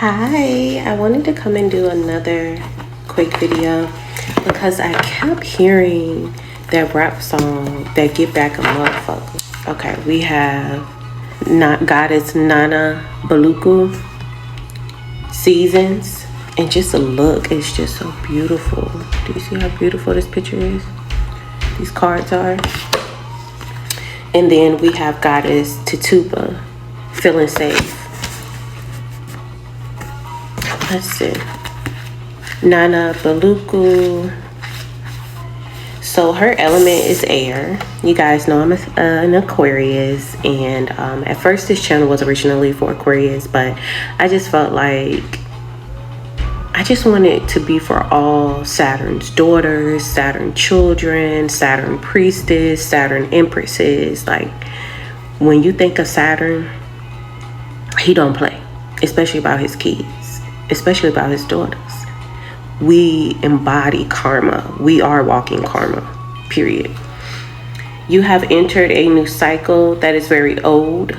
Hi, I wanted to come and do another quick video because I kept hearing that rap song that Get Back a Motherfucker. Okay, we have Goddess Nana Baluku Seasons, and just the look is just so beautiful. Do you see how beautiful this picture is? These cards are. And then we have Goddess Tituba, Feeling Safe. Let's see. Nana Baluku. So her element is air. You guys know I'm an Aquarius, and at first this channel was originally for Aquarius, but I just felt like I just wanted it to be for all Saturn's daughters, Saturn children, Saturn priestess, Saturn empresses. Like, when you think of Saturn, he don't play, especially about his kids, especially about his daughters. We embody karma. We are walking karma, period. You have entered a new cycle that is very old.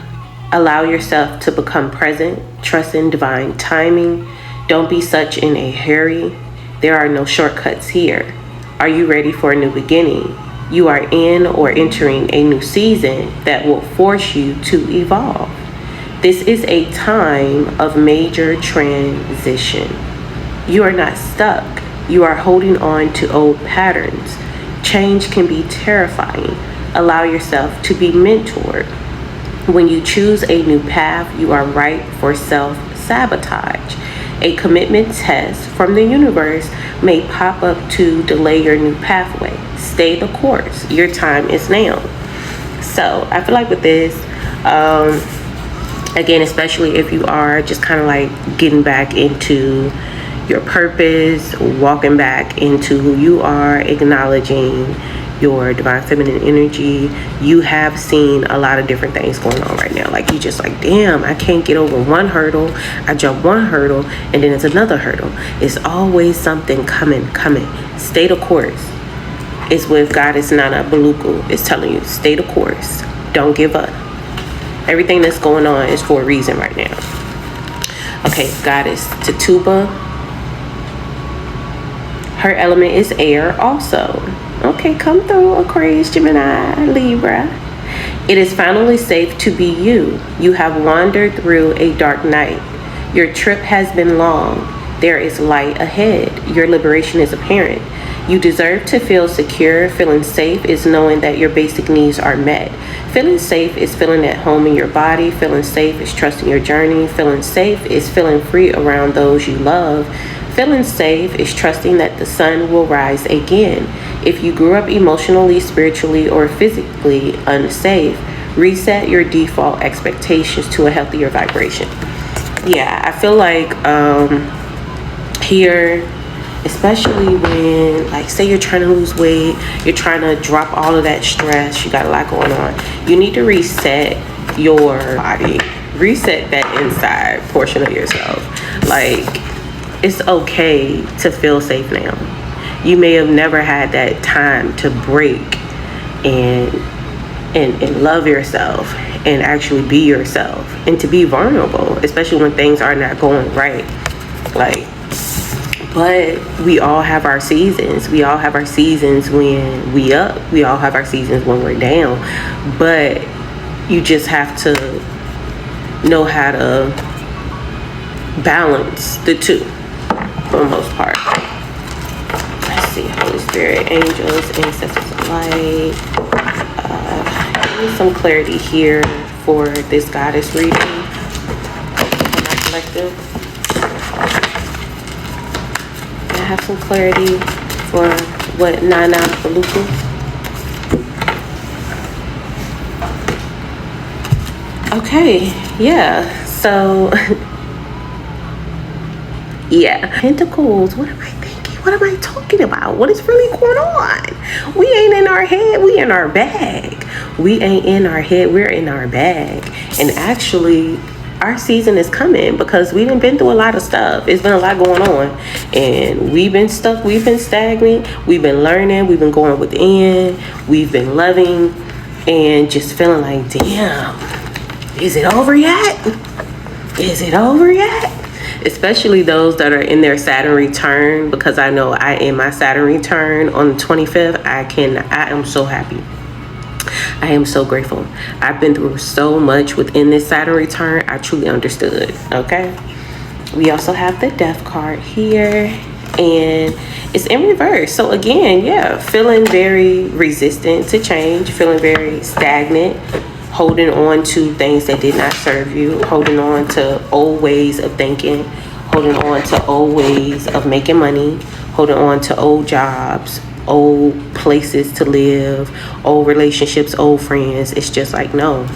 Allow yourself to become present. Trust in divine timing. Don't be such in a hurry. There are no shortcuts here. Are you ready for a new beginning? You are in or entering a new season that will force you to evolve. This is a time of major transition. You are not stuck. You are holding on to old patterns. Change can be terrifying. Allow yourself to be mentored. When you choose a new path, you are ripe for self-sabotage. A commitment test from the universe may pop up to delay your new pathway. Stay the course. Your time is now. So I feel like with this, again, especially if you are just kind of like getting back into your purpose, walking back into who you are, acknowledging your divine feminine energy, you have seen a lot of different things going on right now. Like, you just like, damn, I can't get over one hurdle. I jump one hurdle and then it's another hurdle. It's always something coming. Stay the course. It's with Goddess Nana Baluku. It's telling you, stay the course. Don't give up. Everything that's going on is for a reason right now. Okay, Goddess Tituba. Her element is air also. Okay, come through, Aquarius, Gemini, Libra. It is finally safe to be you. You have wandered through a dark night. Your trip has been long. There is light ahead. Your liberation is apparent. You deserve to feel secure. Feeling safe is knowing that your basic needs are met. Feeling safe is feeling at home in your body. Feeling safe is trusting your journey. Feeling safe is feeling free around those you love. Feeling safe is trusting that the sun will rise again. If you grew up emotionally, spiritually, or physically unsafe, reset your default expectations to a healthier vibration. Yeah, I feel like here, especially when, like, say you're trying to lose weight, you're trying to drop all of that stress, you got a lot going on, you need to reset your body, reset that inside portion of yourself. Like, it's okay to feel safe now. You may have never had that time to break and love yourself and actually be yourself and to be vulnerable, especially when things are not going right. Like, but we all have our seasons. We all have our seasons when we up. We all have our seasons when we're down. But you just have to know how to balance the two for the most part. Let's see, Holy Spirit, angels, ancestors of light. Give me some clarity here for this goddess reading for my collective. I have some clarity for what Nana Baluku. Okay, yeah, so yeah, Pentacles. What am I thinking? What am I talking about? What is really going on? We ain't in our head, we in our bag. We ain't in our head, we're in our bag. And actually, our season is coming because we've been through a lot of stuff. It's been a lot going on. And we've been stuck, we've been stagnant, we've been learning, we've been going within, we've been loving, and just feeling like, damn, is it over yet? Is it over yet? especially those that are in their Saturn return, because I know I am my Saturn return on the 25th. I am so happy. I am so grateful. I've been through so much within this Saturn return. I truly understood. Okay. We also have the Death card here, and it's in reverse. So again, yeah, feeling very resistant to change, feeling very stagnant, holding on to things that did not serve you, holding on to old ways of thinking, holding on to old ways of making money, holding on to old jobs, old places to live, old relationships, old friends. It's just like, no.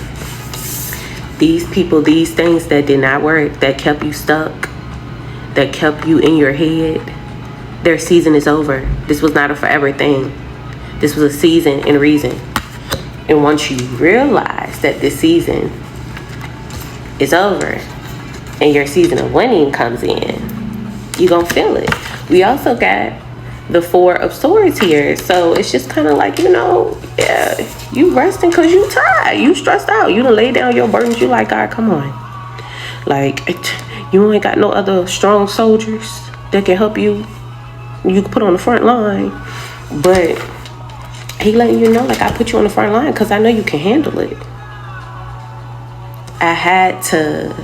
These people, these things that did not work, that kept you stuck, that kept you in your head, their season is over. This was not a forever thing. This was a season and reason. And once you realize that this season is over and your season of winning comes in, you're going to feel it. We also got the Four of Swords here. So it's just kind of like, yeah, you resting because you tired. You stressed out. You done lay down your burdens. You like, God, come on. Like, you ain't got no other strong soldiers that can help you. You can put on the front line. But he letting you know, like, I put you on the front line because I know you can handle it. I had to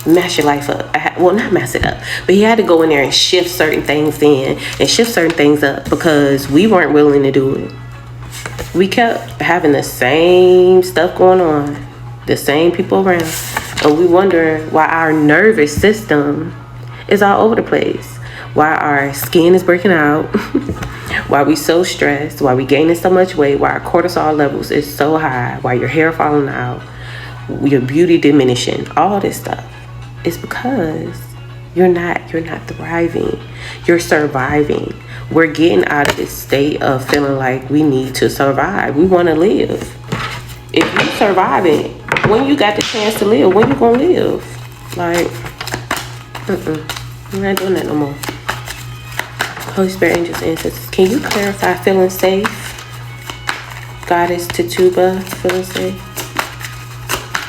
mess your life up. Not mess it up, but he had to go in there and shift certain things in and shift certain things up because we weren't willing to do it. We kept having the same stuff going on, the same people around, and we wonder why our nervous system is all over the place, why our skin is breaking out, why we so stressed, why we gaining so much weight, why our cortisol levels is so high, why your hair falling out, your beauty diminishing, all this stuff. It's because you're not thriving. You're surviving. We're getting out of this state of feeling like we need to survive. We want to live. If you're surviving, when you got the chance to live, when you gonna live? Like, we're not doing that no more. Holy Spirit, angels, ancestors, can you clarify feeling safe? Goddess Tituba, feeling safe?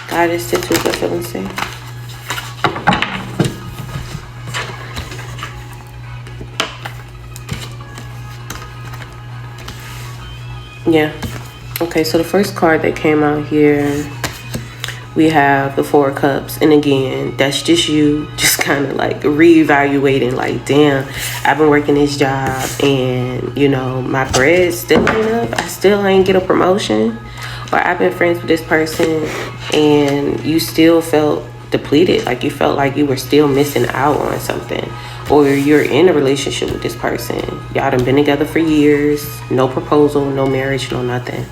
Goddess Tituba, feeling safe? Yeah. Okay, so the first card that came out here, we have the Four of Cups. And again, that's just you just kind of like reevaluating, like, damn, I've been working this job and, my bread still ain't up. I still ain't get a promotion. Or I've been friends with this person and you still felt depleted. Like you felt like you were still missing out on something. Or you're in a relationship with this person. Y'all done been together for years. No proposal, no marriage, no nothing.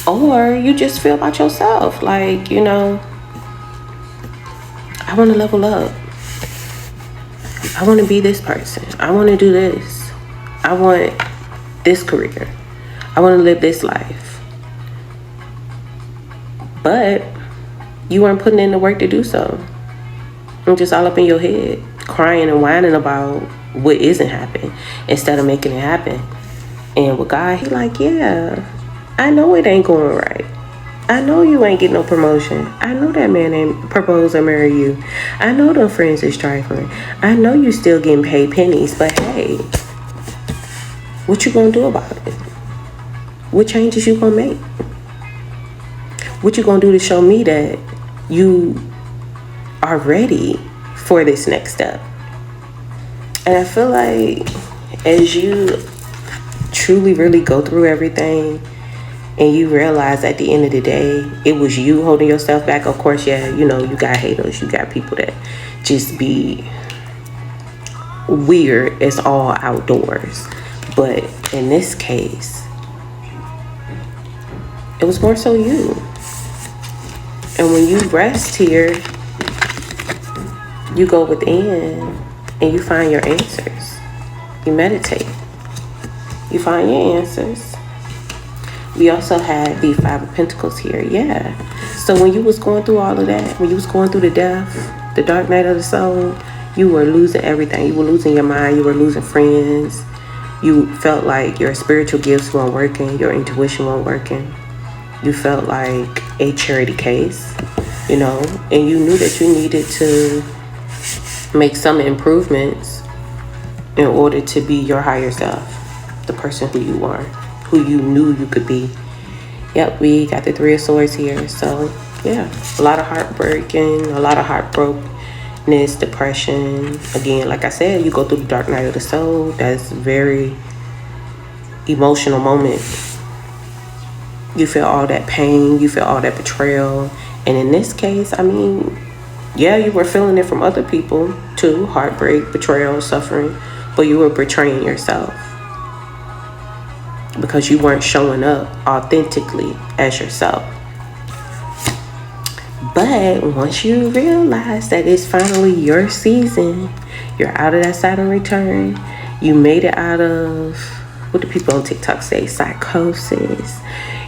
Or you just feel about yourself. Like, I want to level up. I want to be this person. I want to do this. I want this career. I want to live this life. But you weren't putting in the work to do so. I'm just all up in your head, crying and whining about what isn't happening instead of making it happen. And with God, he like, yeah, I know it ain't going right. I know you ain't getting no promotion. I know that man ain't propose or marry you. I know them friends is trifling. I know you still getting paid pennies, but hey, what you gonna do about it? What changes you gonna make? What you gonna do to show me that you are ready for this next step? And I feel like as you truly really go through everything and you realize at the end of the day, it was you holding yourself back. Of course, yeah, you got haters. You got people that just be weird as all outdoors. But in this case, it was more so you. And when you rest here, you go within and you find your answers. You meditate. You find your answers. We also had the Five of Pentacles here. Yeah. So when you was going through all of that, when you was going through the death, the dark night of the soul, you were losing everything. You were losing your mind. You were losing friends. You felt like your spiritual gifts weren't working. Your intuition wasn't working. You felt like a charity case. you know, and you knew that you needed to make some improvements in order to be your higher self, the person who you are, who you knew you could be. Yep, we got the Three of Swords here. So yeah, a lot of heartbreaking, a lot of heartbrokenness, depression. Again, like I said, you go through the dark night of the soul. That's very emotional moment. You feel all that pain, you feel all that betrayal. And in this case, I mean, yeah, you were feeling it from other people too, heartbreak, betrayal, suffering, but you were betraying yourself because you weren't showing up authentically as yourself. But once you realize that it's finally your season, you're out of that Saturn return, you made it out of, what do people on TikTok say, psychosis.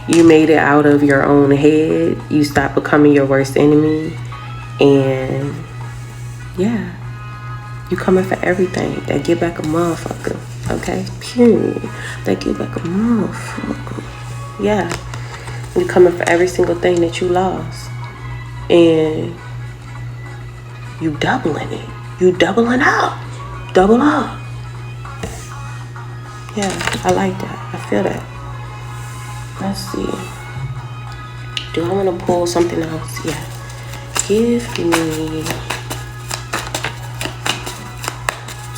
You made it out of your own head. You stopped becoming your worst enemy. And yeah, you coming for everything. That get back a motherfucker. Okay? Period. That get back a motherfucker. Yeah. You coming for every single thing that you lost. And you doubling it. You doubling up. Double up. Yeah, I like that. I feel that. Let's see. Do I want to pull something else? Yeah. Give me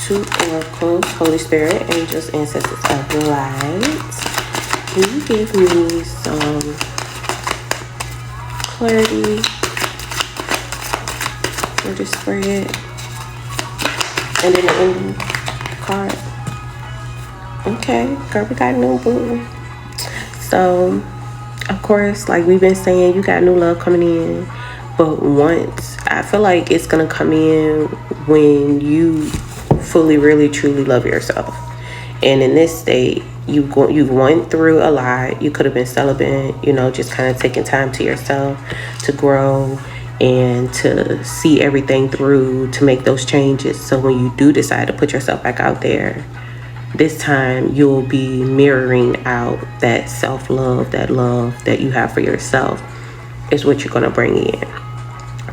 2 oracles, Holy Spirit, angels, ancestors of light. Can you give me some clarity for the spread? And then the ending card. Okay, girl, we got new boo. So, of course, like we've been saying, you got new love coming in. But once, I feel like it's going to come in when you fully, really, truly love yourself. And in this state, you've went through a lot. You could have been celibate, you know, just kind of taking time to yourself to grow and to see everything through, to make those changes. So when you do decide to put yourself back out there, this time you'll be mirroring out that self-love, that love that you have for yourself is what you're going to bring in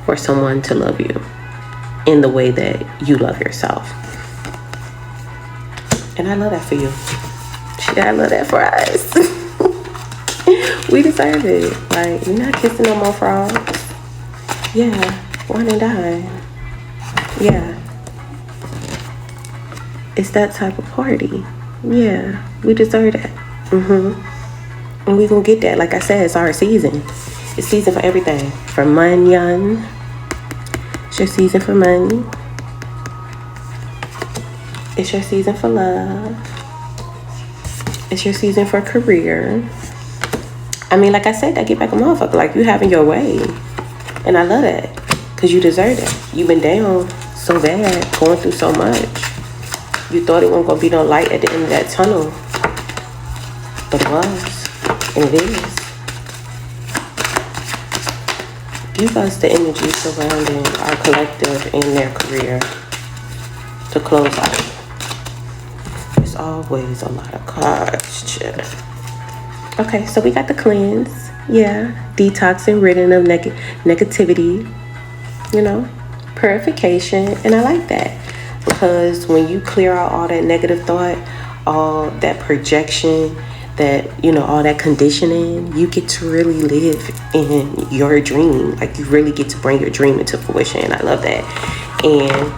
for someone to love you in the way that you love yourself. And I love that for you. I love that for us. We deserve it. Like, we're not kissing no more frogs. Yeah, one and dime. Yeah. It's that type of party. Yeah, we deserve that. And we gonna get that. Like I said, it's our season. It's season for everything. For money. It's your season for money. It's your season for love. It's your season for career. I mean, like I said, that get back a motherfucker. Like, you having your way. And I love that. Because you deserve it. You've been down so bad, going through so much. You thought it wasn't going to be no light at the end of that tunnel. But it was. And it is. Give us the energy surrounding our collective in their career to close out. There's always a lot of cards, chill. Okay, so we got the cleanse. Yeah, detoxing, ridding of negativity. You know, purification. And I like that. Because when you clear out all that negative thought, all that projection, that, you know, all that conditioning, you get to really live in your dream. Like, you really get to bring your dream into fruition. I love that. And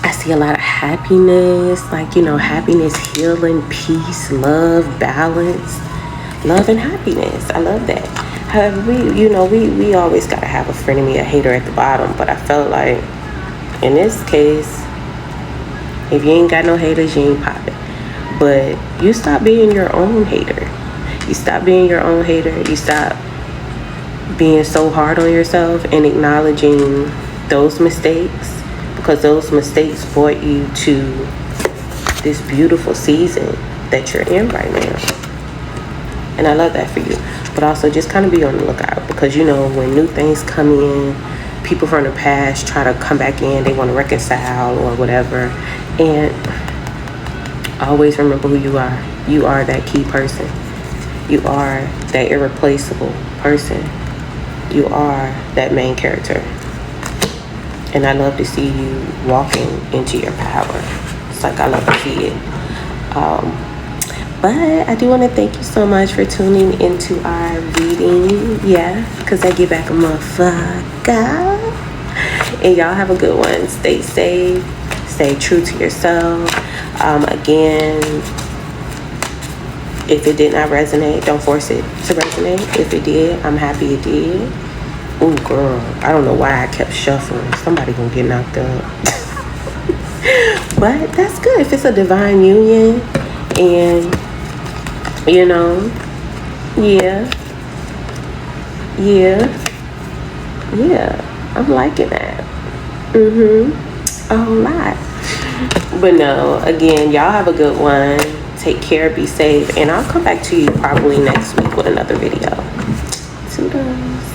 I see a lot of happiness, like, you know, happiness, healing, peace, love, balance, love and happiness. I love that. However, we always got to have a frenemy, a hater at the bottom. But I felt like in this case, if you ain't got no haters, you ain't popping. But you stop being your own hater. You stop being your own hater. You stop being so hard on yourself and acknowledging those mistakes, because those mistakes brought you to this beautiful season that you're in right now. And I love that for you. But also just kind of be on the lookout, because, you know, when new things come in, people from the past try to come back in, they want to reconcile or whatever. And always remember who you are. You are that key person. You are that irreplaceable person. You are that main character. And I love to see you walking into your power. It's like I love to see it. But I do want to thank you so much for tuning into our reading. Yeah, because I get back a motherfucker. And y'all have a good one. Stay safe. Stay true to yourself. Again, if it did not resonate, don't force it to resonate. If it did, I'm happy it did. Oh, girl, I don't know why I kept shuffling. Somebody gonna get knocked up. But that's good. If it's a divine union and, you know, yeah, I'm liking that. A whole lot. But no, again, y'all have a good one. Take care, be safe, and I'll come back to you probably next week with another video. Toodles.